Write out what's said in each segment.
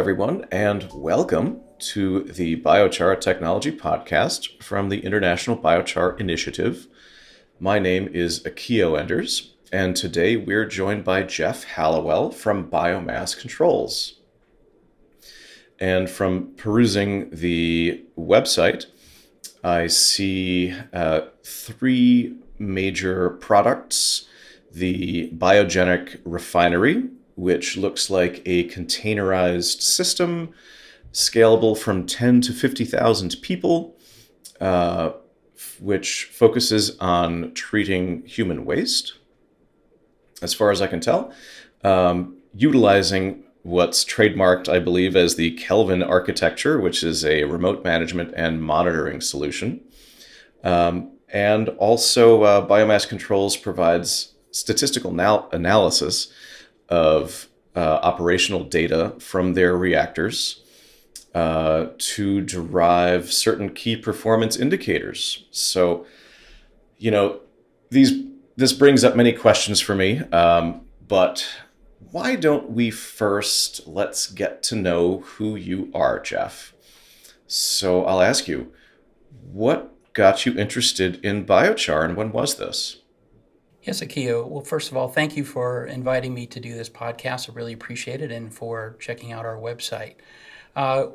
everyone, and welcome to the Biochar Technology Podcast from the International Biochar Initiative. My name is Akio Enders, and today we're joined by Jeff Hallowell from Biomass Controls. And from perusing the website, I see three major products: the biogenic refinery, which looks like a containerized system, scalable from 10 to 50,000 people, uh, which focuses on treating human waste, as far as I can tell, utilizing what's trademarked, I believe, as the Kelvin architecture, which is a remote management and monitoring solution. And also, Biomass Controls provides statistical analysis of operational data from their reactors to derive certain key performance indicators. So, you know, this brings up many questions for me, but why don't we first let's get to know who you are, Jeff? So I'll ask you, what got you interested in biochar and when was this? Yes, Akio. Well, first of all, thank you for inviting me to do this podcast. I really appreciate it and for checking out our website.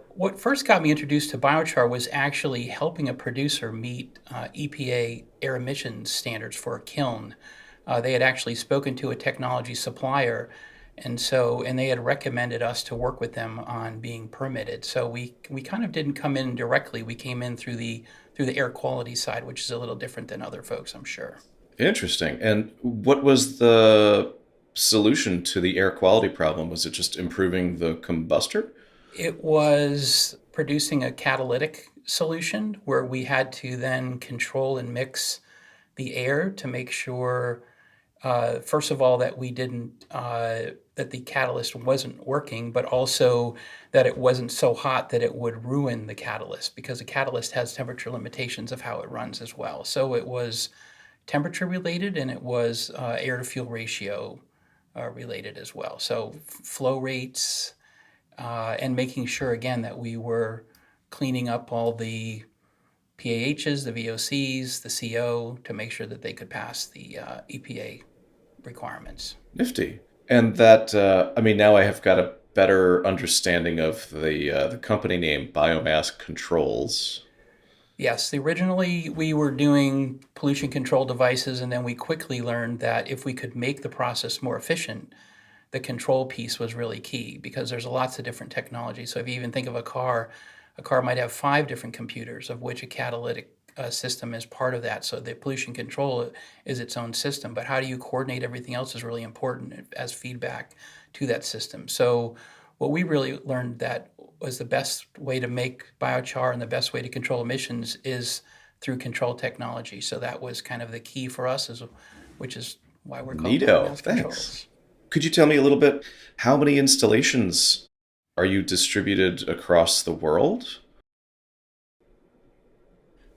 What first got me introduced to biochar was actually helping a producer meet EPA air emissions standards for a kiln. They had actually spoken to a technology supplier, and they had recommended us to work with them on being permitted. So we kind of didn't come in directly. We came in through the air quality side, which is a little different than other folks, I'm sure. Interesting. And what was the solution to the air quality problem? Was it just improving the combustor? It was producing a catalytic solution where we had to then control and mix the air to make sure, first of all, that we didn't, that the catalyst wasn't working, but also that it wasn't so hot that it would ruin the catalyst because the catalyst has temperature limitations of how it runs as well. So it was temperature related and it was air to fuel ratio related as well. So flow rates, and making sure again that we were cleaning up all the PAHs, the VOCs, the CO to make sure that they could pass the EPA requirements. Nifty. And that, I mean, now I have got a better understanding of the company name Biomass Controls. Yes, originally we were doing pollution control devices, and then we quickly learned that if we could make the process more efficient, the control piece was really key because there's lots of different technologies. So if you even think of a car might have five different computers, of which a catalytic system is part of that. So the pollution control is its own system, but how do you coordinate everything else is really important as feedback to that system. So what we really learned that was the best way to make biochar and the best way to control emissions is through control technology. So that was kind of the key for us, which is why we're called Neato. Biomass Thanks. Controls. Could you tell me a little bit how many installations are you distributed across the world?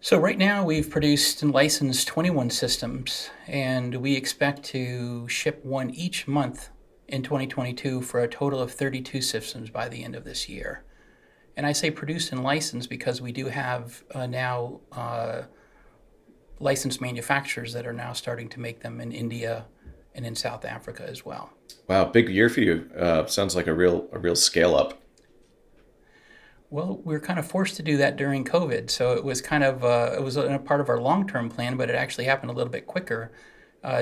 So right now we've produced and licensed 21 systems, and we expect to ship one each month in 2022 for a total of 32 systems by the end of this year. And I say produced and licensed because we do have now licensed manufacturers that are now starting to make them in India and in South Africa as well. Wow, big year for you. Sounds like a real scale up. Well, we were kind of forced to do that during COVID, so it was kind of it was a part of our long-term plan, but it actually happened a little bit quicker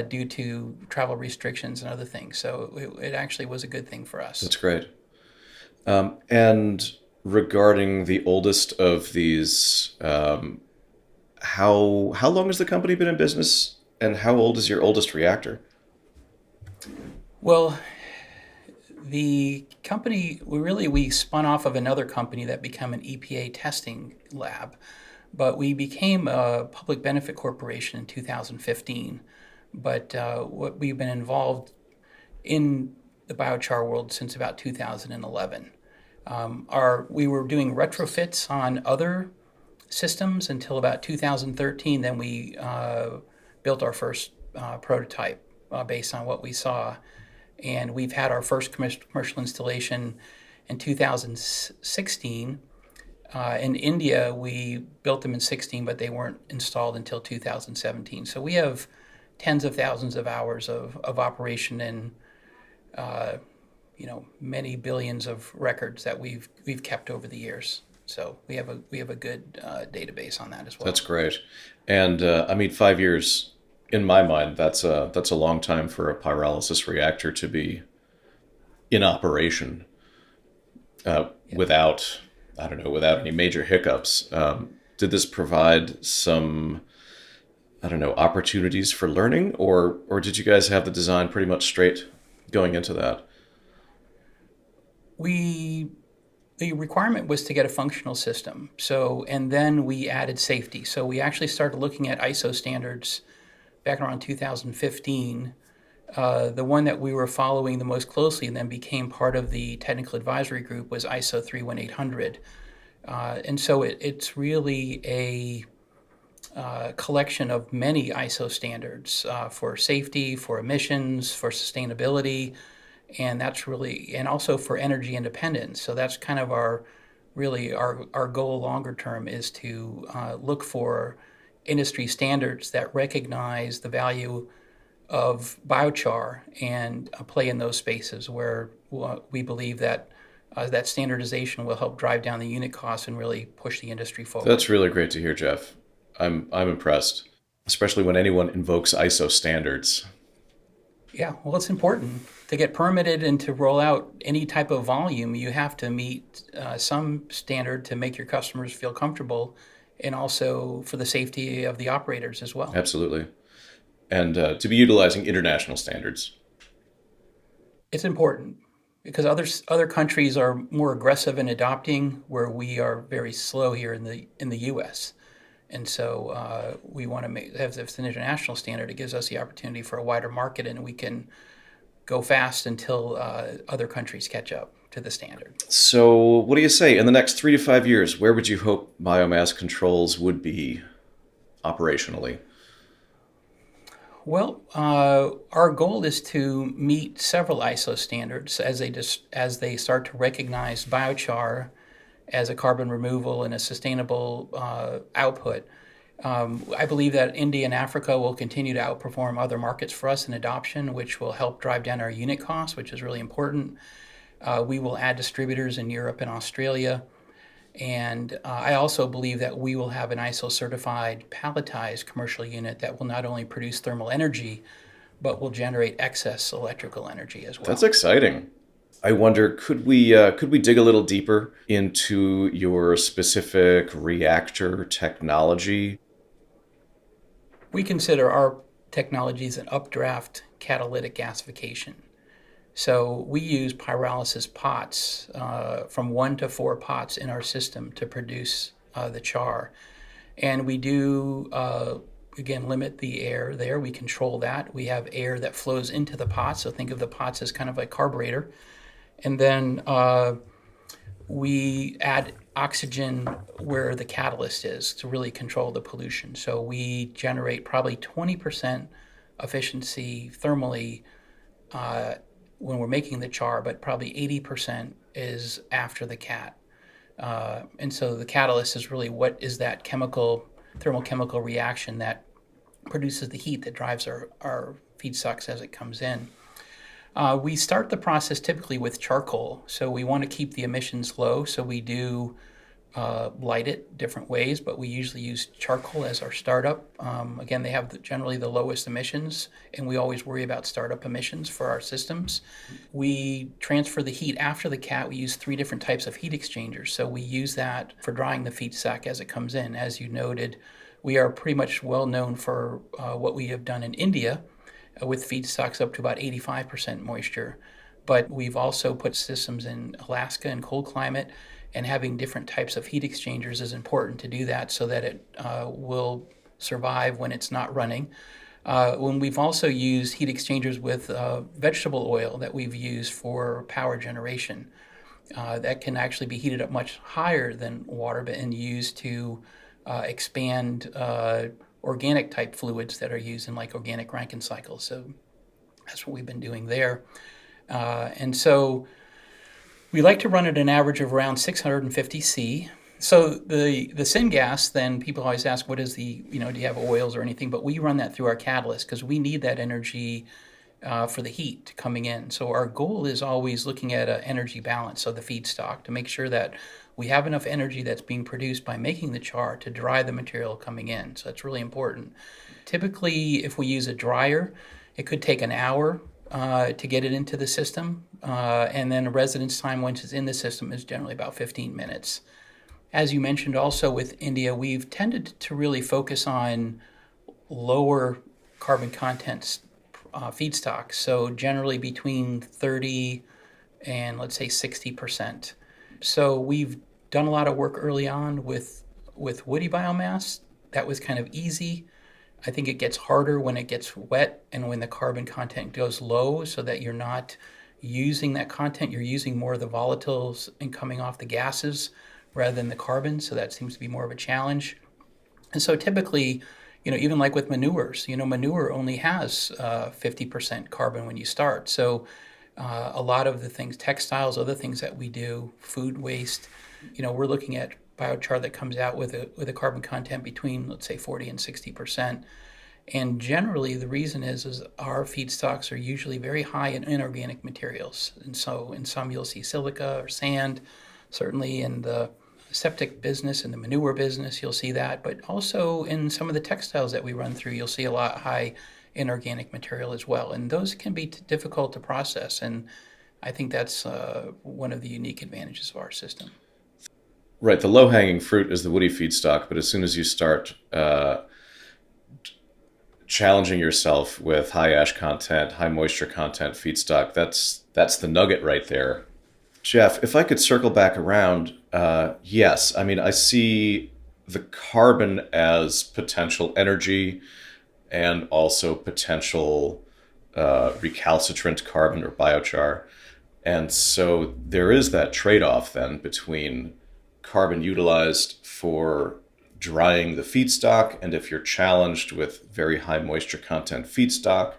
due to travel restrictions and other things. So it actually was a good thing for us. That's great. And regarding the oldest of these, how long has the company been in business, and how old is your oldest reactor? Well, the company we spun off of another company that became an EPA testing lab, but we became a public benefit corporation in 2015. But what we've been involved in the biochar world since about 2011. We were doing retrofits on other systems until about 2013. Then we built our first prototype based on what we saw, and we've had our first commercial installation in 2016. In India, we built them in 16, but they weren't installed until 2017. So we have tens of thousands of hours of operation and many billions of records that we've kept over the years. So we have a good database on that as well. That's great. And I mean, 5 years, in my mind, that's a long time for a pyrolysis reactor to be in operation Yeah. without, I don't know, without any major hiccups. Did this provide some, I don't know, opportunities for learning, or did you guys have the design pretty much straight going into that? We the requirement was to get a functional system. So and then we added safety. So we actually started looking at ISO standards back around 2015. The one that we were following the most closely and then became part of the technical advisory group was ISO 31800. And so it's really a collection of many ISO standards for safety, for emissions, for sustainability, and that's really, and also for energy independence. So that's kind of our goal longer term is to look for industry standards that recognize the value of biochar and play in those spaces where we believe that that standardization will help drive down the unit costs and really push the industry That's forward. really great to hear, Jeff. I'm impressed, especially when anyone invokes ISO standards. Yeah, well, it's important to get permitted and to roll out any type of volume. You have to meet some standard to make your customers feel comfortable, and also for the safety of the operators as well. Absolutely. And to be utilizing international standards. It's important because other countries are more aggressive in adopting, where we are very slow here in the U.S. And so we want to make have this an international standard. It gives us the opportunity for a wider market, and we can go fast until other countries catch up to the standard. So, what do you say? In the next 3 to 5 years, where would you hope biomass controls would be operationally? Well, our goal is to meet several ISO standards as they start to recognize biochar as a carbon removal and a sustainable output. I believe that India and Africa will continue to outperform other markets for us in adoption, which will help drive down our unit costs, which is really important. We will add distributors in Europe and Australia. And I also believe that we will have an ISO certified palletized commercial unit that will not only produce thermal energy, but will generate excess electrical energy as That's well. exciting. I wonder, could we dig a little deeper into your specific reactor technology? We consider our technologies an updraft catalytic gasification. So we use pyrolysis pots from 1 to 4 pots in our system to produce the char. And we do, again, limit the air there. We control that. We have air that flows into the pots. So think of the pots as kind of like carburetor. And then we add oxygen where the catalyst is to really control the pollution. So we generate probably 20% efficiency thermally when we're making the char, but probably 80% is after the cat. And so the catalyst is really what is that thermochemical reaction that produces the heat that drives our feedstocks as it comes in. We start the process typically with charcoal, so we want to keep the emissions low. So we do light it different ways, but we usually use charcoal as our startup. Again, they have generally the lowest emissions, and we always worry about startup emissions for our systems. We transfer the heat after the cat. We use 3 different types of heat exchangers. So we use that for drying the feedstock as it comes in. As you noted, we are pretty much well known for what we have done in India with feedstocks up to about 85% moisture. But we've also put systems in Alaska and cold climate, and having different types of heat exchangers is important to do that so that it will survive when it's not running. When we've also used heat exchangers with vegetable oil that we've used for power generation, that can actually be heated up much higher than water, but and used to expand organic type fluids that are used in like organic Rankine cycles. So that's what we've been doing there. And so We like to run at an average of around 650 C. So the syngas, then people always ask, what is the, do you have oils or anything? But we run that through our catalyst because we need that energy for the heat coming in. So our goal is always looking at an energy balance of the feedstock to make sure that we have enough energy that's being produced by making the char to dry the material coming in. So that's really important. Typically, if we use a dryer, it could take an hour to get it into the system. And then a residence time once it's in the system is generally about 15 minutes. As you mentioned also with India, we've tended to really focus on lower carbon content feedstocks. So generally between 30 and let's say 60%. So we've done a lot of work early on with woody biomass. That was kind of easy. I think it gets harder when it gets wet and when the carbon content goes low so that you're not using that content, you're using more of the volatiles and coming off the gases rather than the carbon. So that seems to be more of a challenge. And so typically, even like with manures, manure only has 50% carbon when you start. So a lot of the things, textiles, other things that we do, food waste, we're looking at biochar that comes out with a carbon content between, let's say, 40 and 60%. And generally, the reason is our feedstocks are usually very high in inorganic materials. And so in some you'll see silica or sand, certainly in the septic business and the manure business, you'll see that. But also in some of the textiles that we run through, you'll see a lot high inorganic material as well. And those can be difficult to process. And I think that's one of the unique advantages of our system. Right, the low hanging fruit is the woody feedstock, but as soon as you start challenging yourself with high ash content, high moisture content feedstock, that's the nugget right there. Jeff, if I could circle back around, yes, I mean I see the carbon as potential energy and also potential recalcitrant carbon or biochar. And so there is that trade off then between carbon utilized for drying the feedstock, and if you're challenged with very high moisture content feedstock,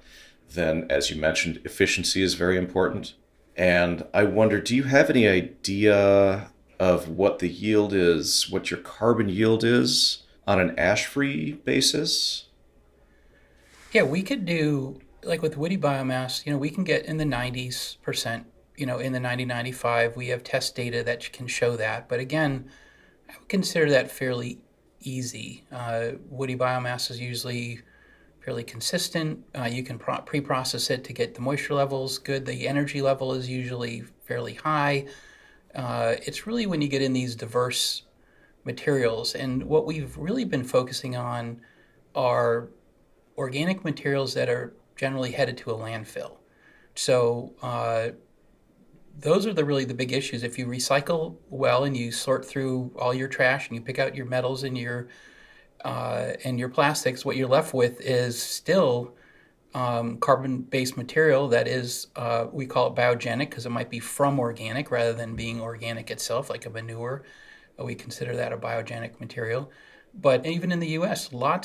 then as you mentioned, efficiency is very important. And I wonder, do you have any idea of what the yield is, what your carbon yield is on an ash free basis? Yeah, we could do, like with woody biomass, we can get in the 90s%, in the 90, 95. We have test data that can show that. But again, I would consider that fairly easy. Woody biomass is usually fairly consistent. You can pre-process it to get the moisture levels good. The energy level is usually fairly high. It's really when you get in these diverse materials. And what we've really been focusing on are organic materials that are generally headed to a landfill. So those are really the big issues. If you recycle well and you sort through all your trash and you pick out your metals and your plastics, what you're left with is still carbon-based material that is, we call it biogenic because it might be from organic rather than being organic itself, like a manure. We consider that a biogenic material. But even in the US, I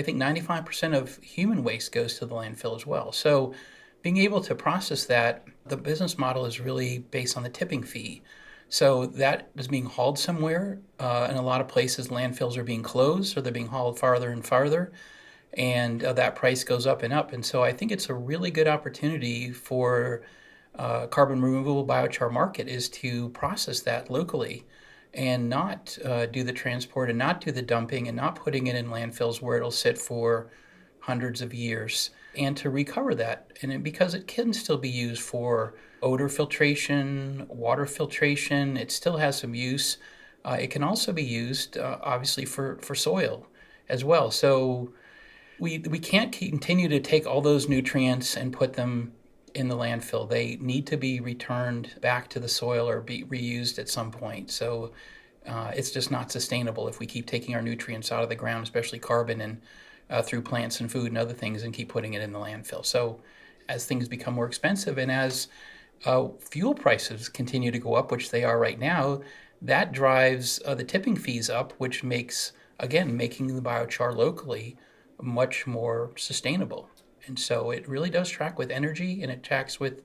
think 95% of human waste goes to the landfill as well. So being able to process that, the business model is really based on the tipping fee. So that is being hauled somewhere. In a lot of places, landfills are being closed or they're being hauled farther and farther. And that price goes up and up. And so I think it's a really good opportunity for carbon removable biochar market is to process that locally and not do the transport and not do the dumping and not putting it in landfills where it'll sit for hundreds of years and to recover that. And because it can still be used for odor filtration, water filtration, it still has some use. It can also be used, obviously, for soil as well. So we can't continue to take all those nutrients and put them in the landfill. They need to be returned back to the soil or be reused at some point. So it's just not sustainable if we keep taking our nutrients out of the ground, especially carbon, and through plants and food and other things, and keep putting it in the landfill. So as things become more expensive and as fuel prices continue to go up, which they are right now, that drives the tipping fees up, which makes, again, making the biochar locally much more sustainable. And so it really does track with energy and it tracks with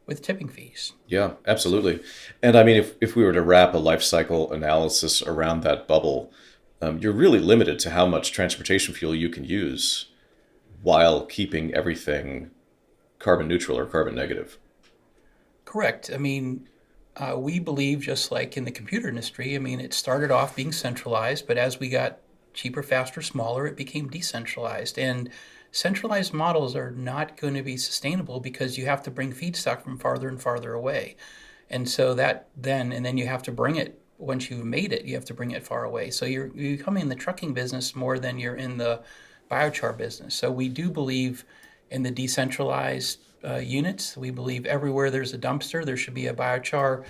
with tipping fees. Yeah, absolutely. And I mean, if we were to wrap a life cycle analysis around that bubble, you're really limited to how much transportation fuel you can use while keeping everything carbon neutral or carbon negative. Correct. I mean, we believe just like in the computer industry, I mean, it started off being centralized, but as we got cheaper, faster, smaller, it became decentralized. And centralized models are not going to be sustainable because you have to bring feedstock from farther and farther away. And so and then you have to bring it once you've made it, you have to bring it far away. So you're becoming in the trucking business more than you're in the biochar business. So we do believe in the decentralized units. We believe everywhere there's a dumpster, there should be a biochar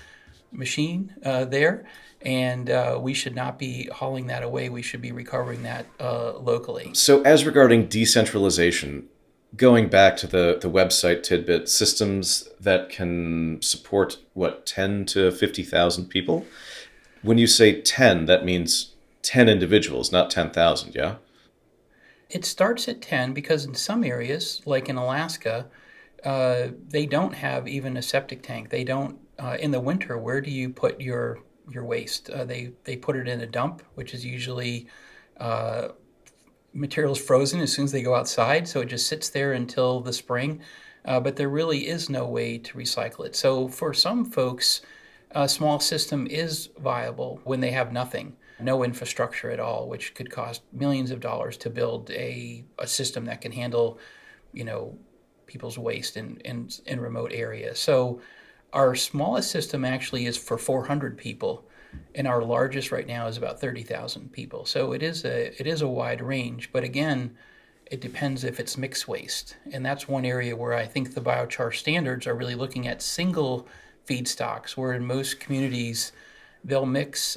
machine there, and we should not be hauling that away. We should be recovering that locally. So, as regarding decentralization, going back to the website tidbit, systems that can support what 10 to 50,000 people. When you say 10, that means 10 individuals, not 10,000. Yeah. It starts at 10 because in some areas, like in Alaska, they don't have even a septic tank. They don't in the winter. Where do you put your waste? They put it in a dump, which is usually uh, materials frozen as soon as they go outside, so it just sits there until the spring. But there really is no way to recycle it. So for some folks, a small system is viable when they have nothing, no infrastructure at all, which could cost millions of dollars to build a system that can handle, you know, people's waste in remote areas. So our smallest system actually is for 400 people, and our largest right now is about 30,000 people. So it is a wide range, but again, it depends if it's mixed waste, and that's one area where I think the biochar standards are really looking at single feedstocks, where in most communities they'll mix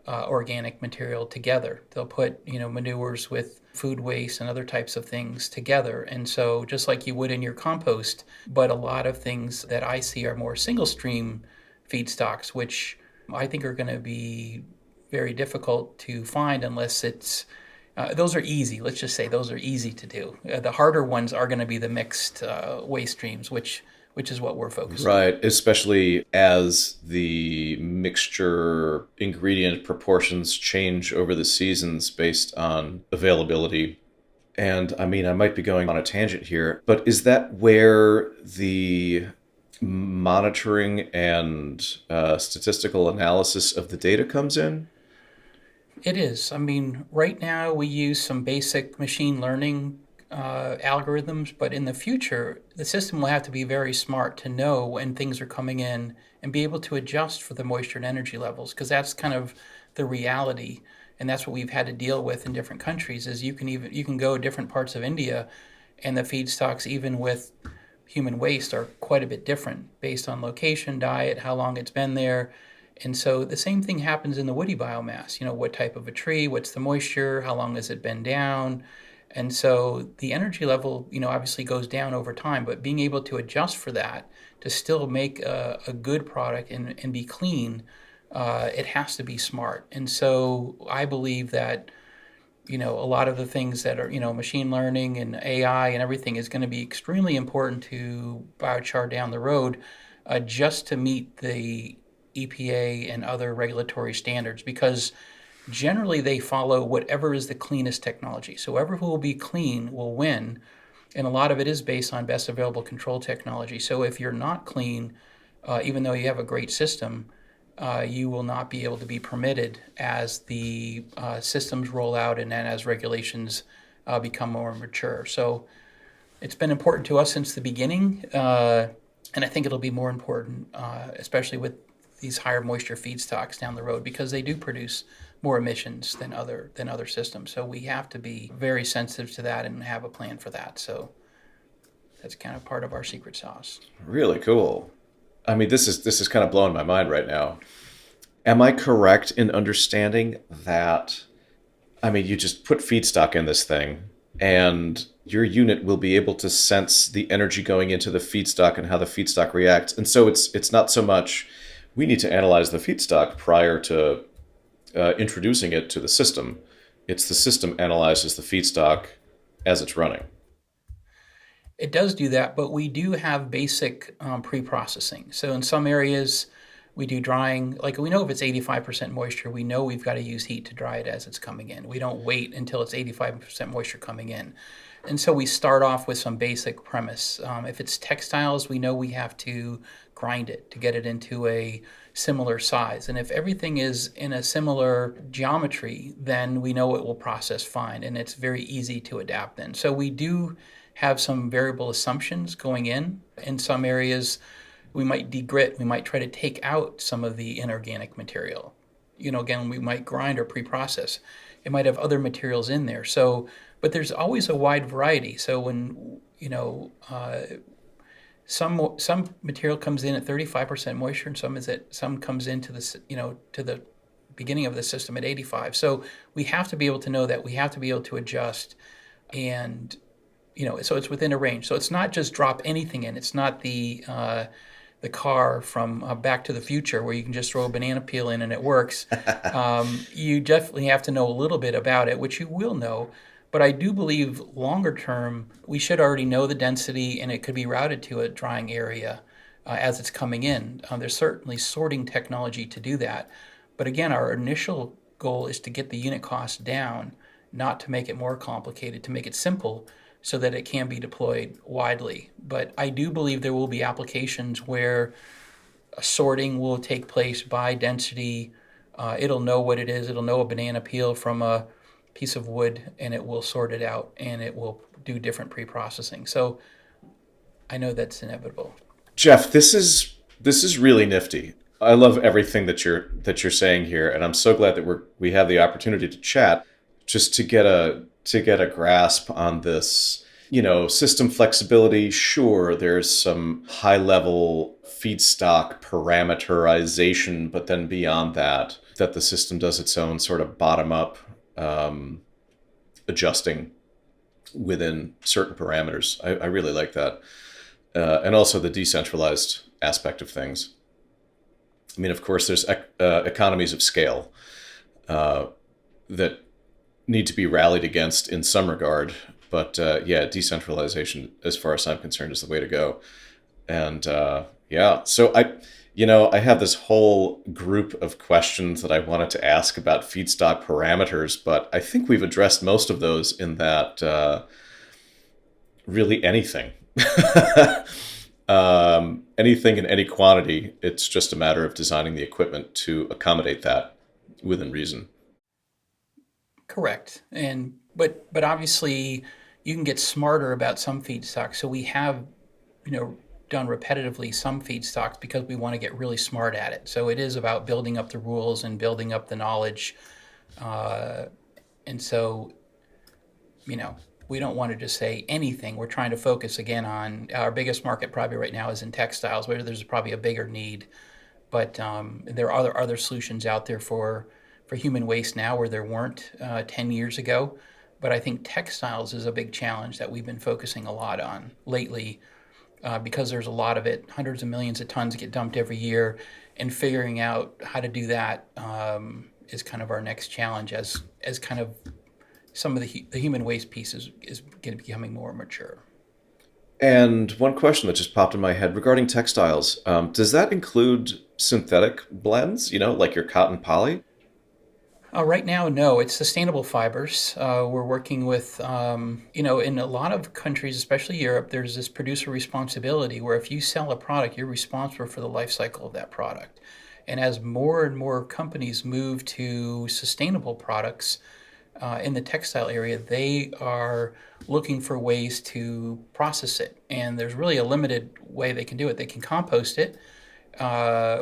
organic material together. They'll put manures with food waste and other types of things together. And so just like you would in your compost, but a lot of things that I see are more single stream feedstocks, which I think are going to be very difficult to find unless it's those are easy. Let's just say those are easy to do. The harder ones are going to be the mixed waste streams, which is what we're focusing on. Right, especially as the mixture ingredient proportions change over the seasons based on availability. And I mean, I might be going on a tangent here, but is that where the monitoring and statistical analysis of the data comes in? It is. I mean, right now we use some basic machine learning algorithms, but in the future, the system will have to be very smart to know when things are coming in and be able to adjust for the moisture and energy levels, because that's kind of the reality, and that's what we've had to deal with in different countries. Is you can go different parts of India, and the feedstocks, even with human waste, are quite a bit different based on location, diet, how long it's been there. And so the same thing happens in the woody biomass. What type of a tree, what's the moisture, how long has it been down? And so the energy level, obviously goes down over time, but being able to adjust for that to still make a good product and be clean, it has to be smart. And so I believe that, a lot of the things that are, machine learning and AI and everything is going to be extremely important to biochar down the road, just to meet the EPA and other regulatory standards, because generally they follow whatever is the cleanest technology. So whoever will be clean will win, and a lot of it is based on best available control technology. So if you're not clean, even though you have a great system, you will not be able to be permitted as the systems roll out and then as regulations become more mature. So it's been important to us since the beginning, and I think it'll be more important, especially with these higher moisture feedstocks down the road, because they do produce more emissions than other systems. So we have to be very sensitive to that and have a plan for that. So that's kind of part of our secret sauce. Really cool. I mean, this is kind of blowing my mind right now. Am I correct in understanding that, I mean, you just put feedstock in this thing and your unit will be able to sense the energy going into the feedstock and how the feedstock reacts. And so it's not so much we need to analyze the feedstock prior to introducing it to the system. It's the system analyzes the feedstock as it's running. It does do that, but we do have basic pre-processing. So in some areas, we do drying. Like we know if it's 85% moisture, we know we've got to use heat to dry it as it's coming in. We don't wait until it's 85% moisture coming in. And so we start off with some basic premise. If it's textiles, we know we have to grind it to get it into a similar size. And if everything is in a similar geometry, then we know it will process fine and it's very easy to adapt then. So we do have some variable assumptions going in. In some areas, we might degrit, we might try to take out some of the inorganic material. Again, we might grind or pre-process. It might have other materials in there. So, but there's always a wide variety. So when, some material comes in at 35% moisture and some comes into to the beginning of the system at 85. So we have to be able to know that. We have to be able to adjust, and so it's within a range. So it's not just drop anything in. It's not the car from Back to the Future where you can just throw a banana peel in and it works. You definitely have to know a little bit about it, which you will know. But I do believe longer term, we should already know the density and it could be routed to a drying area as it's coming in. There's certainly sorting technology to do that. But again, our initial goal is to get the unit cost down, not to make it more complicated, to make it simple so that it can be deployed widely. But I do believe there will be applications where sorting will take place by density. It'll know what it is. It'll know a banana peel from a piece of wood, and it will sort it out, and it will do different pre-processing. So I know that's inevitable. Jeff, this is really nifty. I love everything that you're saying here, and I'm so glad that we have the opportunity to chat, just to get a grasp on this. System flexibility. Sure, there's some high level feedstock parameterization, but then beyond that the system does its own sort of bottom up adjusting within certain parameters. I really like that. And also the decentralized aspect of things. I mean, of course, there's economies of scale that need to be rallied against in some regard. But yeah, decentralization, as far as I'm concerned, is the way to go. And yeah, so I have this whole group of questions that I wanted to ask about feedstock parameters, but I think we've addressed most of those in that really anything. Anything in any quantity, it's just a matter of designing the equipment to accommodate that within reason. Correct. But obviously you can get smarter about some feedstocks. So we have, you know, done repetitively some feedstocks because we want to get really smart at it. So it is about building up the rules and building up the knowledge. Uh, and so, you know, we don't want to just say anything. We're trying to focus again on our biggest market probably right now is in textiles, where there's probably a bigger need. But there are other solutions out there for human waste now where there weren't 10 years ago. But I think textiles is a big challenge that we've been focusing a lot on lately because there's a lot of it. Hundreds of millions of tons get dumped every year, and figuring out how to do that is kind of our next challenge as kind of some of the human waste pieces is becoming more mature. And one question that just popped in my head regarding textiles, does that include synthetic blends, like your cotton poly? Right now, no, it's sustainable fibers. We're working with, in a lot of countries, especially Europe, there's this producer responsibility where if you sell a product, you're responsible for the life cycle of that product. And as more and more companies move to sustainable products in the textile area, they are looking for ways to process it. And there's really a limited way they can do it. They can compost it,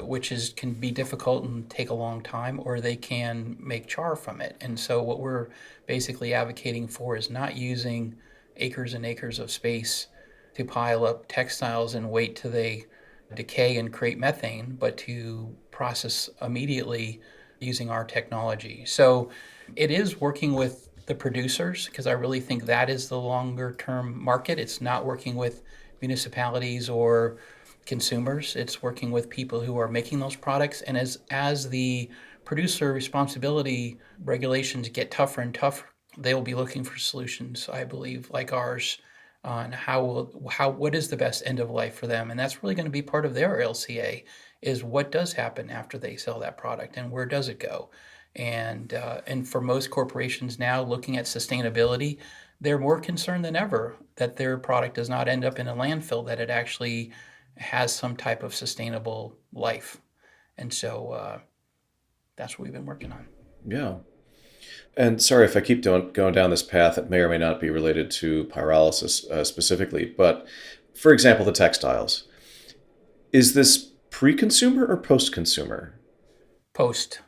which can be difficult and take a long time, or they can make char from it. And so what we're basically advocating for is not using acres and acres of space to pile up textiles and wait till they decay and create methane, but to process immediately using our technology. So it is working with the producers because I really think that is the longer term market. It's not working with municipalities or consumers. It's working with people who are making those products. And as the producer responsibility regulations get tougher and tougher, they will be looking for solutions, I believe, like ours, on what is the best end of life for them, and that's really going to be part of their LCA is what does happen after they sell that product and where does it go. And for most corporations now looking at sustainability, they're more concerned than ever that their product does not end up in a landfill, that it actually has some type of sustainable life. And so that's what we've been working on. Yeah. And sorry if I keep going down this path that may or may not be related to pyrolysis specifically, but for example, the textiles. Is this pre-consumer or post-consumer? Post.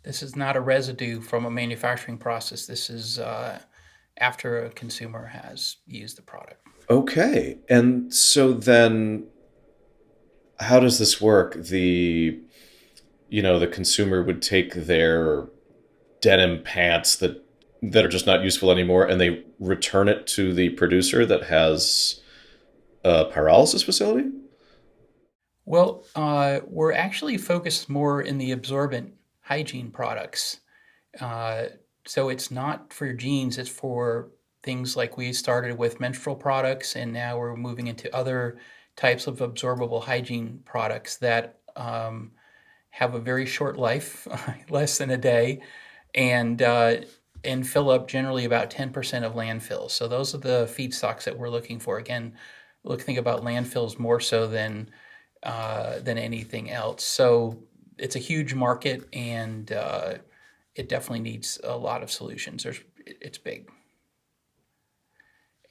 This is not a residue from a manufacturing process. This is after a consumer has used the product. Okay. And so then how does this work? The consumer would take their denim pants that are just not useful anymore and they return it to the producer that has a pyrolysis facility? Well, we're actually focused more in the absorbent hygiene products. Uh, so it's not for jeans, it's for things like we started with menstrual products, and now we're moving into other types of absorbable hygiene products that have a very short life, less than a day, and uh, and fill up generally about 10% of landfills. So those are the feedstocks that we're looking for. Again, think about landfills more so than anything else. So it's a huge market, and it definitely needs a lot of solutions. It's big,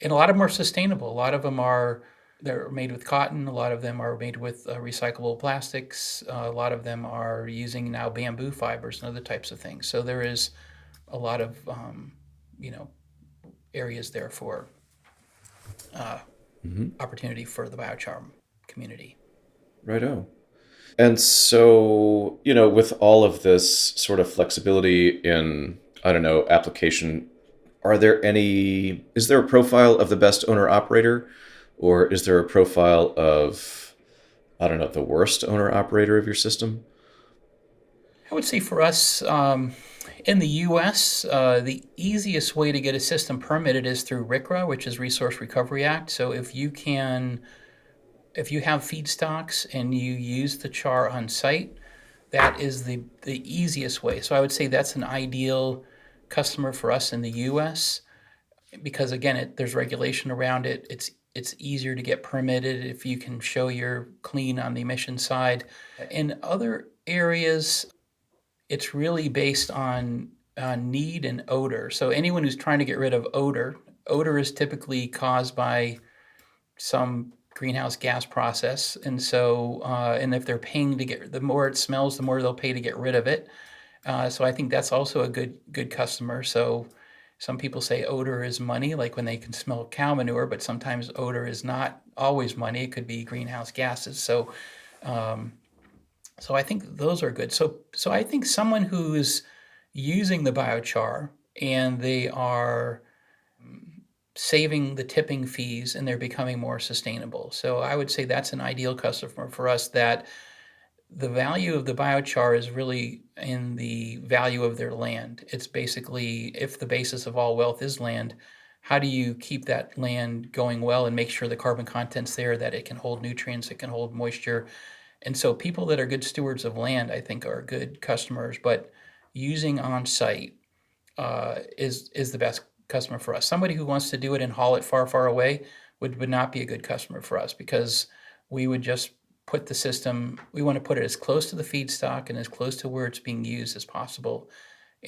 and a lot of them are sustainable. A lot of them are they're made with cotton. A lot of them are made with recyclable plastics. A lot of them are using now bamboo fibers and other types of things. So there is a lot of you know areas there for opportunity for the biochar community. Righto. And so, with all of this sort of flexibility in, I don't know, application, is there a profile of the best owner operator? Or is there a profile of, I don't know, the worst owner operator of your system? I would say for us in the U.S., the easiest way to get a system permitted is through RCRA, which is Resource Recovery Act. So if you have feedstocks and you use the char on site, that is the easiest way. So I would say that's an ideal customer for us in the U.S. because again, there's regulation around it. It's easier to get permitted if you can show you're clean on the emission side. In other areas, it's really based on need and odor. So anyone who's trying to get rid of odor is typically caused by some greenhouse gas process, and so and if they're paying to get, the more it smells, the more they'll pay to get rid of it. So I think that's also a good customer. So some people say odor is money, like when they can smell cow manure, but sometimes odor is not always money. It could be greenhouse gases. So I think those are good. So I think someone who's using the biochar and they are saving the tipping fees and they're becoming more sustainable. So I would say that's an ideal customer for us, that the value of the biochar is really in the value of their land. It's basically, if the basis of all wealth is land, how do you keep that land going well and make sure the carbon content's there, that it can hold nutrients, it can hold moisture. And so people that are good stewards of land, I think, are good customers, but using on site is the best customer for us. Somebody who wants to do it and haul it far, far away would not be a good customer for us, because we would just put the system, we want to put it as close to the feedstock and as close to where it's being used as possible.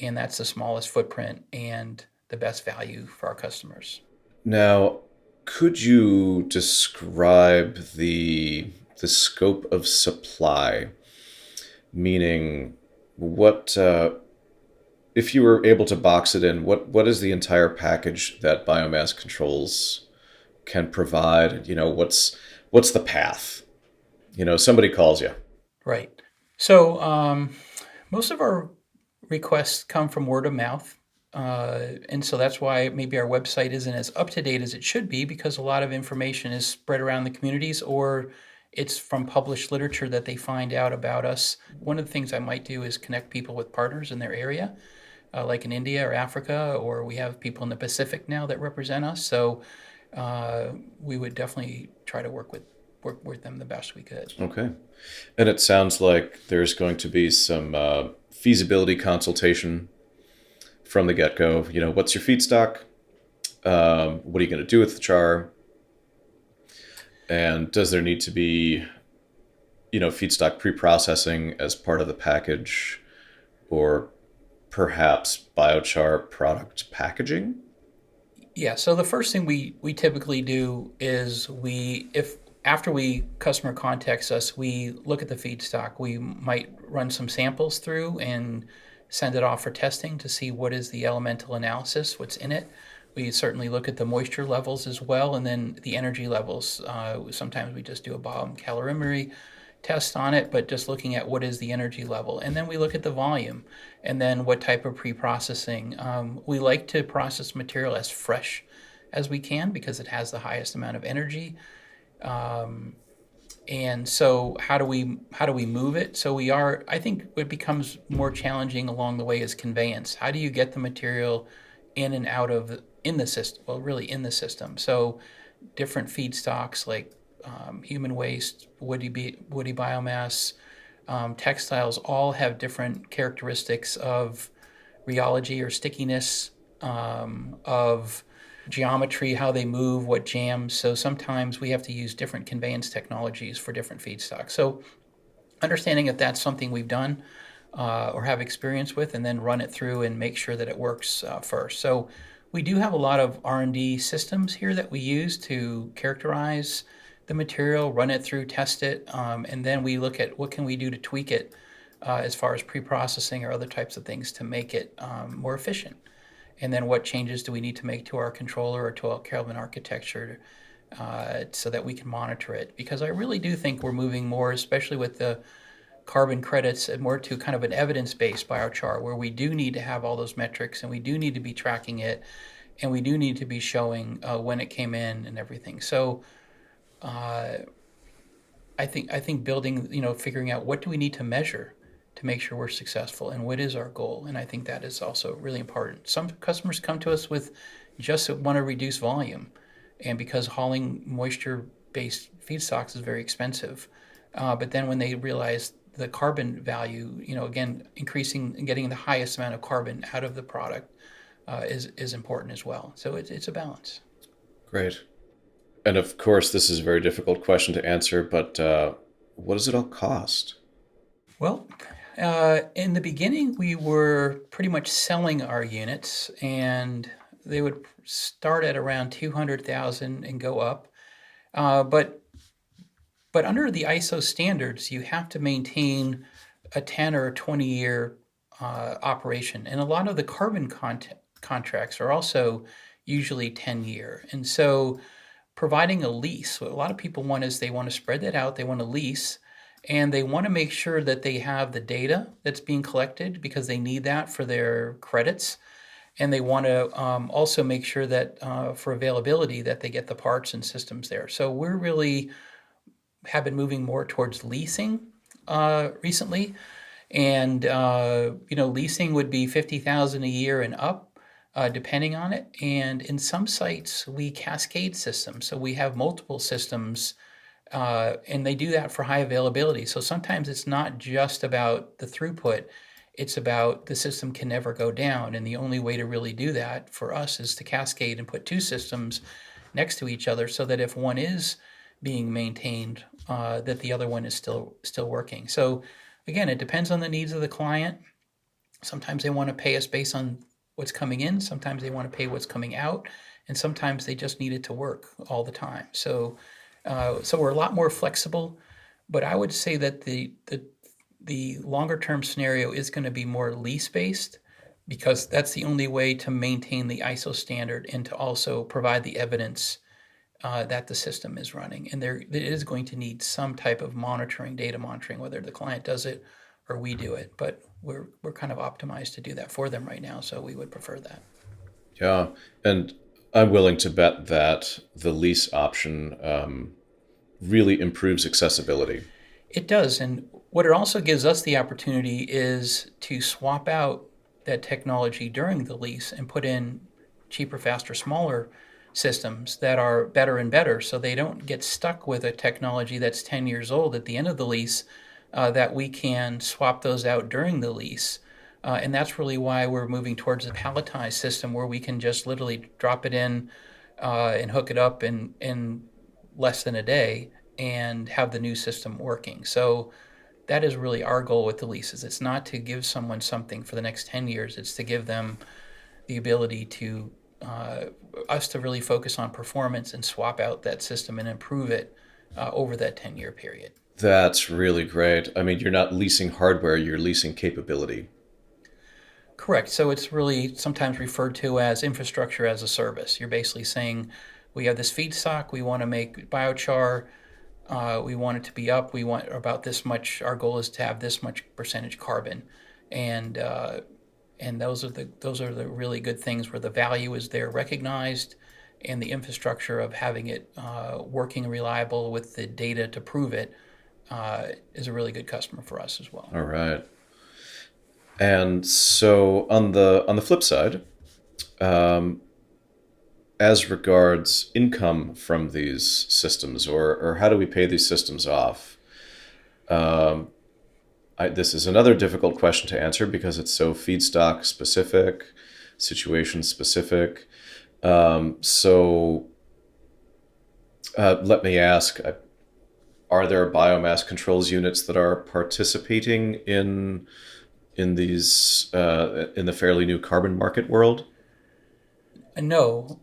And that's the smallest footprint and the best value for our customers. Now, could you describe the scope of supply? Meaning, what if you were able to box it in? What is the entire package that Biomass Controls can provide? What's the path? Somebody calls you. Right. So most of our requests come from word of mouth. And so that's why maybe our website isn't as up to date as it should be, because a lot of information is spread around the communities, or it's from published literature that they find out about us. One of the things I might do is connect people with partners in their area, like in India or Africa, or we have people in the Pacific now that represent us. So we would definitely try to work with them the best we could. Okay. And it sounds like there's going to be some feasibility consultation from the get go. What's your feedstock? What are you going to do with the char? And does there need to be, feedstock pre-processing as part of the package, or perhaps biochar product packaging? Yeah, so the first thing we typically do is if after customer contacts us, we look at the feedstock. We might run some samples through and send it off for testing to see what is the elemental analysis, what's in it. We certainly look at the moisture levels as well, and then the energy levels. Sometimes we just do a biocalorimetry test on it, but just looking at what is the energy level. And then we look at the volume and then what type of pre-processing. We like to process material as fresh as we can because it has the highest amount of energy. And so how do we move it? So I think what becomes more challenging along the way is conveyance. How do you get the material in and out of in the system? Well, really in the system. So different feedstocks like human waste, woody biomass, textiles all have different characteristics of rheology or stickiness, of geometry, how they move, what jams. So sometimes we have to use different conveyance technologies for different feedstocks. So understanding if that's something we've done or have experience with, and then run it through and make sure that it works first. So we do have a lot of R&D systems here that we use to characterize the material, run it through, test it, and then we look at what can we do to tweak it as far as pre-processing or other types of things to make it more efficient. And then what changes do we need to make to our controller or to our Kelvin architecture so that we can monitor it? Because I really do think we're moving more, especially with the carbon credits, more to kind of an evidence-based biochar where we do need to have all those metrics and we do need to be tracking it and we do need to be showing when it came in and everything. So I think building, figuring out what do we need to measure to make sure we're successful and what is our goal. And I think that is also really important. Some customers come to us with just want to reduce volume, and because hauling moisture-based feedstocks is very expensive. But then when they realize the carbon value, again, increasing and getting the highest amount of carbon out of the product is important as well. So it's a balance. Great. And of course, this is a very difficult question to answer, but what does it all cost? Well, in the beginning, we were pretty much selling our units, and they would start at around 200,000 and go up. But under the ISO standards, you have to maintain a 10 or a 20-year operation, and a lot of the carbon contracts are also usually 10-year. And so providing a lease, what a lot of people want is they want to spread that out, they want to lease, and they want to make sure that they have the data that's being collected because they need that for their credits. And they want to also make sure that for availability that they get the parts and systems there. So we're really have been moving more towards leasing recently. And, leasing would be 50,000 a year and up, depending on it. And in some sites, we cascade systems. So we have multiple systems, and they do that for high availability. So sometimes it's not just about the throughput, it's about the system can never go down. And the only way to really do that for us is to cascade and put two systems next to each other so that if one is being maintained, that the other one is still working. So again, it depends on the needs of the client. Sometimes they want to pay us based on what's coming in. Sometimes they want to pay what's coming out, and sometimes they just need it to work all the time. So we're a lot more flexible. But I would say that the longer term scenario is going to be more lease based because that's the only way to maintain the ISO standard and to also provide the evidence that the system is running. And it is going to need some type of data monitoring, whether the client does it or we do it. But we're kind of optimized to do that for them right now, so we would prefer that. Yeah, and I'm willing to bet that the lease option really improves accessibility. It does, and what it also gives us the opportunity is to swap out that technology during the lease and put in cheaper, faster, smaller systems that are better and better, so they don't get stuck with a technology that's 10 years old at the end of the lease, that we can swap those out during the lease. And that's really why we're moving towards a palletized system where we can just literally drop it in and hook it up in less than a day and have the new system working. So that is really our goal with the leases. It's not to give someone something for the next 10 years, it's to give them the ability to us to really focus on performance and swap out that system and improve it over that 10-year period. That's really great. I mean, you're not leasing hardware, you're leasing capability. Correct. So it's really sometimes referred to as infrastructure as a service. You're basically saying, we have this feedstock, we want to make biochar, we want it to be up, we want about this much, our goal is to have this much percentage carbon. And those are the really good things where the value is there recognized, and the infrastructure of having it working and reliable with the data to prove it is a really good customer for us as well. All right. And so on the flip side, um, as regards income from these systems, or how do we pay these systems off? Um, this is another difficult question to answer because it's so feedstock specific, situation specific. So let me ask: are there biomass controls units that are participating in these in the fairly new carbon market world? No,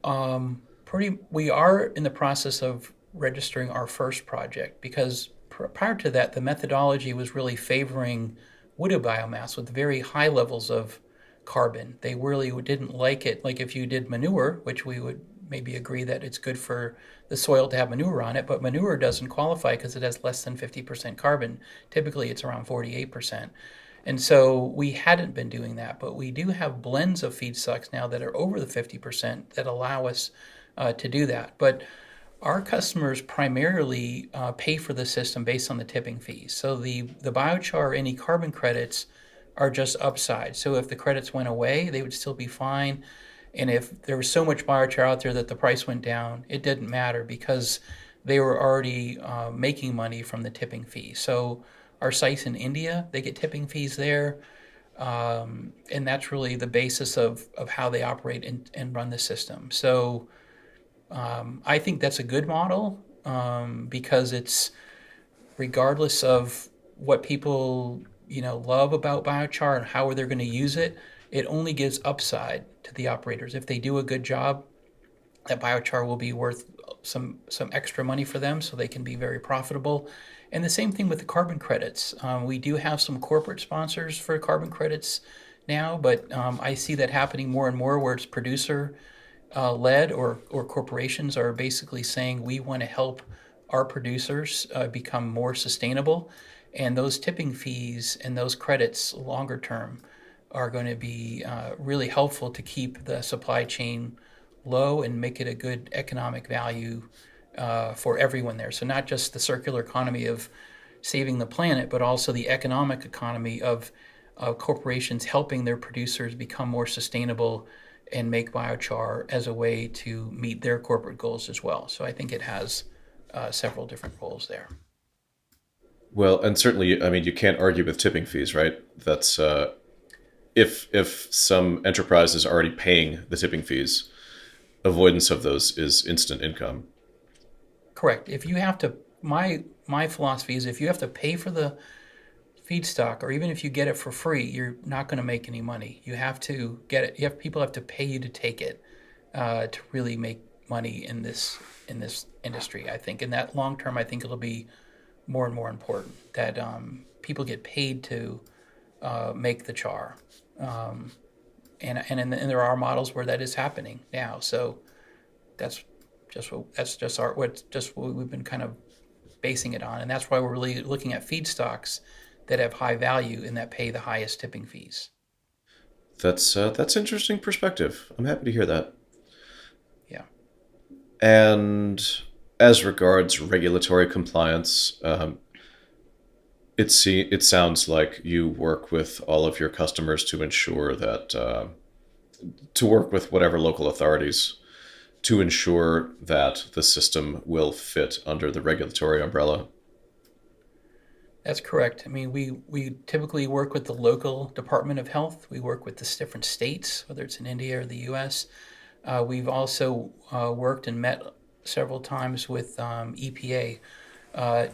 we are in the process of registering our first project because prior to that, the methodology was really favoring wooded biomass with very high levels of carbon. They really didn't like it. Like if you did manure, which we would maybe agree that it's good for the soil to have manure on it, but manure doesn't qualify because it has less than 50% carbon. Typically, it's around 48%. And so we hadn't been doing that, but we do have blends of feedstocks now that are over the 50% that allow us to do that. But our customers primarily pay for the system based on the tipping fees. So the biochar, any carbon credits are just upside. So if the credits went away, they would still be fine. And if there was so much biochar out there that the price went down, it didn't matter because they were already making money from the tipping fee. So our sites in India, they get tipping fees there. And that's really the basis of how they operate and run the system. So I think that's a good model because it's regardless of what people love about biochar and how they're going to use it, it only gives upside to the operators. If they do a good job, that biochar will be worth some extra money for them, so they can be very profitable. And the same thing with the carbon credits. We do have some corporate sponsors for carbon credits now, but I see that happening more and more where it's producer led, or corporations are basically saying we want to help our producers become more sustainable, and those tipping fees and those credits longer term are going to be really helpful to keep the supply chain low and make it a good economic value for everyone there. So not just the circular economy of saving the planet, but also the economic economy of corporations helping their producers become more sustainable and make biochar as a way to meet their corporate goals as well. So I think it has several different roles there. Well, and certainly, I mean, you can't argue with tipping fees, right? That's if some enterprise is already paying the tipping fees, avoidance of those is instant income. Correct. If you have to, my philosophy is if you have to pay for the feedstock, or even if you get it for free, you're not going to make any money. You have to get it. People have to pay you to take it to really make money in this industry. I think in that long term, I think it'll be more and more important that people get paid to make the char, and there are models where that is happening now. So that's just what we've been kind of basing it on, and that's why we're really looking at feedstocks that have high value and that pay the highest tipping fees. That's interesting perspective. I'm happy to hear that. Yeah. And as regards regulatory compliance, it sounds like you work with all of your customers to ensure that to work with whatever local authorities to ensure that the system will fit under the regulatory umbrella. That's correct. I mean, we typically work with the local Department of Health. We work with the different states, whether it's in India or the U.S. We've also worked and met several times with EPA,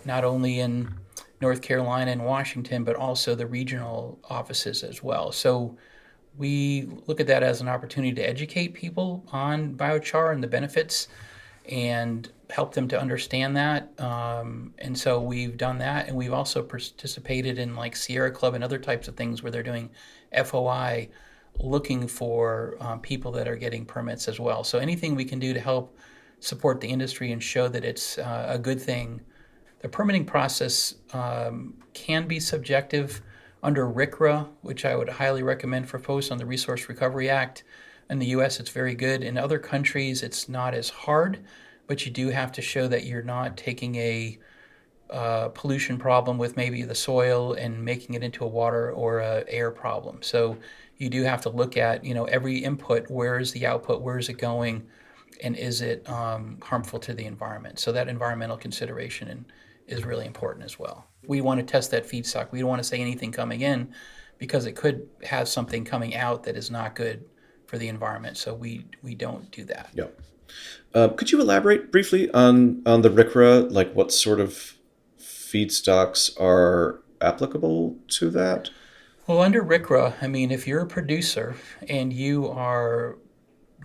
not only in North Carolina and Washington, but also the regional offices as well. So we look at that as an opportunity to educate people on biochar and the benefits and help them to understand that. And so we've done that, and we've also participated in like Sierra Club and other types of things where they're doing FOI, looking for people that are getting permits as well. So anything we can do to help support the industry and show that it's a good thing. The permitting process can be subjective under RCRA, which I would highly recommend for folks on the Resource Recovery Act. In the US, it's very good. In other countries, it's not as hard, but you do have to show that you're not taking a pollution problem with maybe the soil and making it into a water or a air problem. So you do have to look at, every input, where is the output, where is it going, and is it harmful to the environment? So that environmental consideration is really important as well. We want to test that feedstock. We don't want to say anything coming in because it could have something coming out that is not good for the environment. So we don't do that. Yeah. Could you elaborate briefly on the RCRA, like what sort of feedstocks are applicable to that? Well, under RCRA, I mean, if you're a producer and you are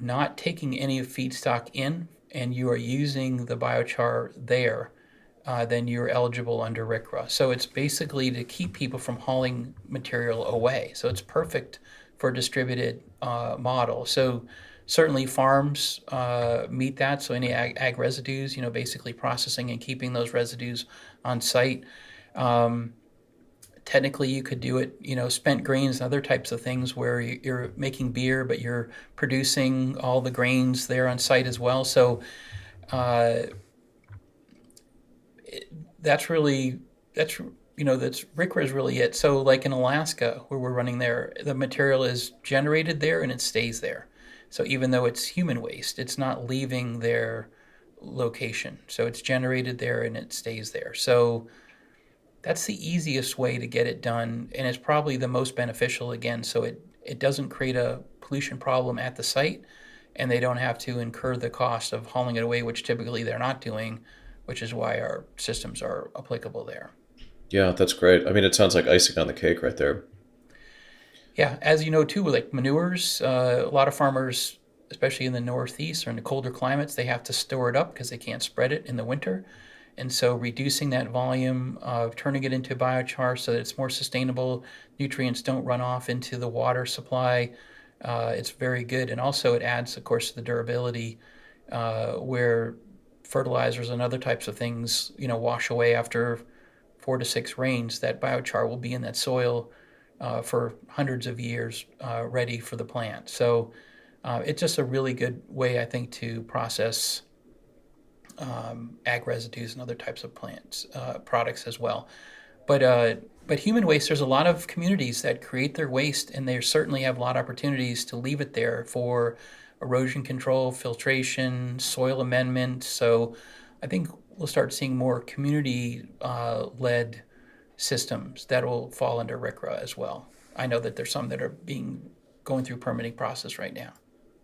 not taking any feedstock in and you are using the biochar there, then you're eligible under RCRA. So it's basically to keep people from hauling material away. So it's perfect for a distributed model. So certainly farms meet that. So any ag residues, basically processing and keeping those residues on site. Technically, you could do it, spent grains and other types of things where you're making beer, but you're producing all the grains there on site as well. So that's really that's that's RCRA is really it. So like in Alaska where we're running there, the material is generated there and it stays there. So even though it's human waste, it's not leaving their location. So it's generated there and it stays there. So that's the easiest way to get it done, and it's probably the most beneficial again. So it doesn't create a pollution problem at the site, and they don't have to incur the cost of hauling it away, which typically they're not doing, which is why our systems are applicable there. Yeah, that's great. I mean, it sounds like icing on the cake right there. Yeah, as you know too, like manures, a lot of farmers, especially in the Northeast or in the colder climates, they have to store it up because they can't spread it in the winter. And so reducing that volume, turning it into biochar so that it's more sustainable, nutrients don't run off into the water supply. It's very good. And also it adds, of course, to the durability where fertilizers and other types of things, wash away after 4 to 6 rains. That biochar will be in that soil for hundreds of years, ready for the plant. So it's just a really good way, I think, to process ag residues and other types of plants products as well. But human waste, there's a lot of communities that create their waste, and they certainly have a lot of opportunities to leave it there for erosion control, filtration, soil amendment. So I think we'll start seeing more community led systems that will fall under RCRA as well. I know that there's some that are going through permitting process right now.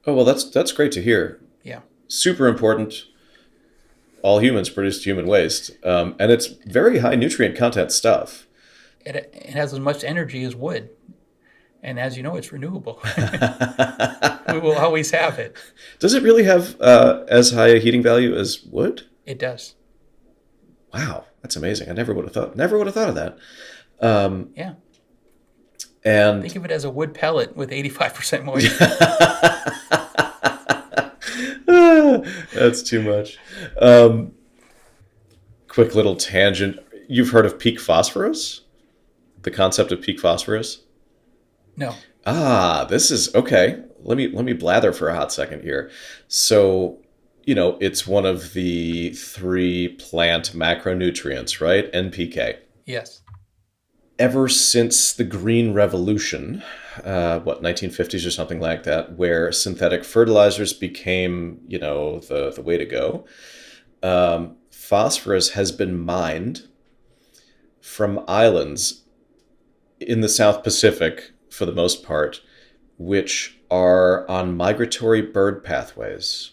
Oh, well, that's great to hear. Yeah. Super important. All humans produce human waste, and it's very high nutrient content stuff. It has as much energy as wood. And as you know, it's renewable. We will always have it. Does it really have as high a heating value as wood? It does. Wow, that's amazing. I never would have thought. Never would have thought of that. Yeah. And Think of it as a wood pellet with 85% moisture. that's too much. Quick little tangent. You've heard of peak phosphorus? The concept of peak phosphorus? No. This is okay. Let me blather for a hot second here. So, it's one of the three plant macronutrients, right? NPK. Yes. ever since the Green Revolution, 1950s or something like that, where synthetic fertilizers became, the way to go, phosphorus has been mined from islands in the South Pacific, for the most part, which are on migratory bird pathways.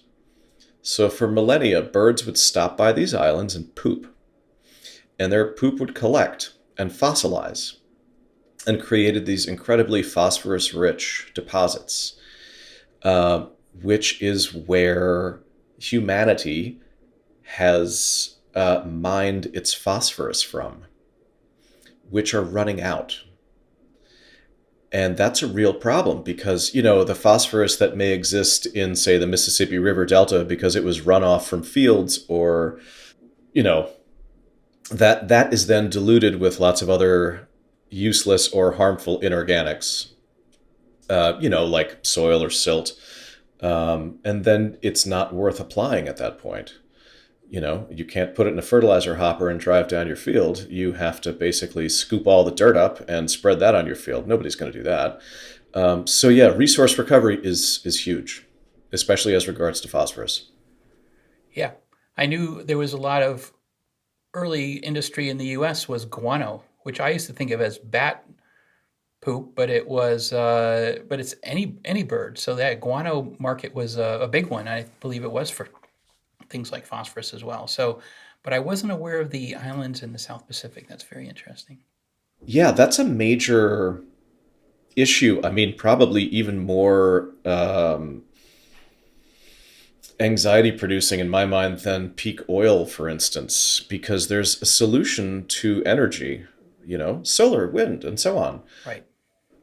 So for millennia, birds would stop by these islands and poop, and their poop would collect and fossilize and created these incredibly phosphorus rich deposits, uh, which is where humanity has mined its phosphorus from, which are running out. And that's a real problem because, the phosphorus that may exist in, say, the Mississippi River Delta because it was runoff from fields or, you know, that is then diluted with lots of other useless or harmful inorganics, like soil or silt. And then it's not worth applying at that point. You can't put it in a fertilizer hopper and drive down your field. You have to basically scoop all the dirt up and spread that on your field. Nobody's going to do that. So yeah, resource recovery is huge, especially as regards to phosphorus. Yeah. I knew there was a lot of early industry in the US was guano, which I used to think of as bat poop, but it's any bird. So that guano market was a big one. I believe it was for things like phosphorus as well. So, but I wasn't aware of the islands in the South Pacific. That's very interesting. Yeah, that's a major issue. I mean, probably even more anxiety producing in my mind than peak oil, for instance, because there's a solution to energy, solar, wind, and so on. Right.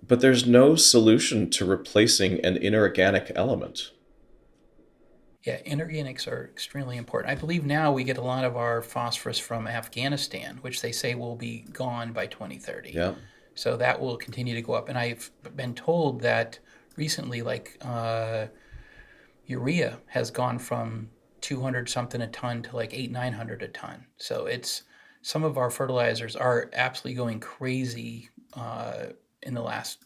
But there's no solution to replacing an inorganic element. Yeah, inorganics are extremely important. I believe now we get a lot of our phosphorus from Afghanistan, which they say will be gone by 2030. Yeah. So that will continue to go up. And I've been told that recently, like urea has gone from 200 something a ton to like 900 a ton. So it's some of our fertilizers are absolutely going crazy in the last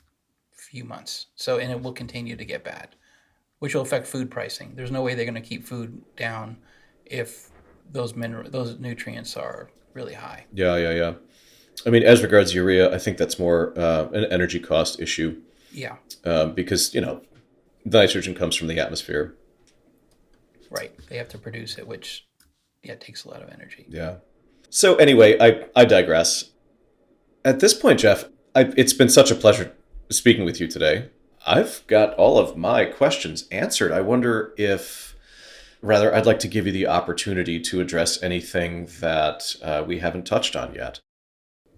few months. So, and it will continue to get bad, which will affect food pricing. There's no way they're going to keep food down if those nutrients are really high. Yeah, yeah, yeah. I mean, as regards urea, I think that's more an energy cost issue Yeah, because, the nitrogen comes from the atmosphere. right. They have to produce it, which yeah takes a lot of energy. Yeah. So anyway, I digress. At this point, Jeff, it's been such a pleasure speaking with you today. I've got all of my questions answered. I wonder if, rather, I'd like to give you the opportunity to address anything that we haven't touched on yet.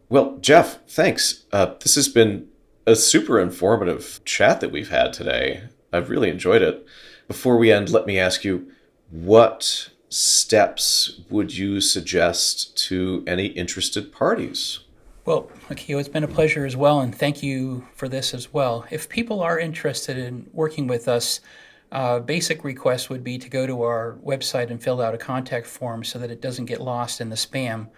Well, Jeff, thanks. This has been a super informative chat that we've had today. I've really enjoyed it. Before we end, let me ask you, what steps would you suggest to any interested parties? Well, Akio, it's been a pleasure as well, and thank you for this as well. If people are interested in working with us, basic request would be to go to our website and fill out a contact form so that it doesn't get lost in the spam.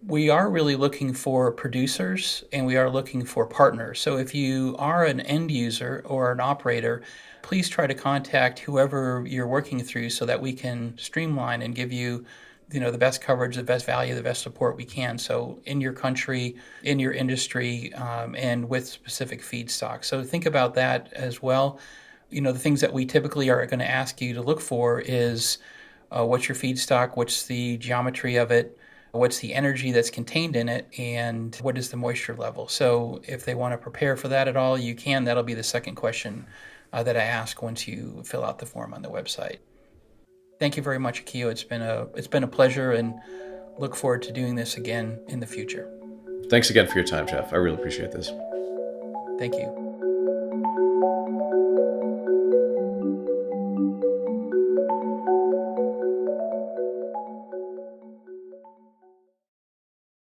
We are really looking for producers and we are looking for partners. So if you are an end user or an operator, please try to contact whoever you're working through so that we can streamline and give you the best coverage, the best value, the best support we can. So in your country, in your industry, and with specific feedstock. So think about that as well. The things that we typically are going to ask you to look for is what's your feedstock, what's the geometry of it, what's the energy that's contained in it, and what is the moisture level. So if they want to prepare for that at all, you can. That'll be the second question that I ask once you fill out the form on the website. Thank you very much, Akio. It's been a pleasure, and look forward to doing this again in the future. Thanks again for your time, Jeff. I really appreciate this. Thank you.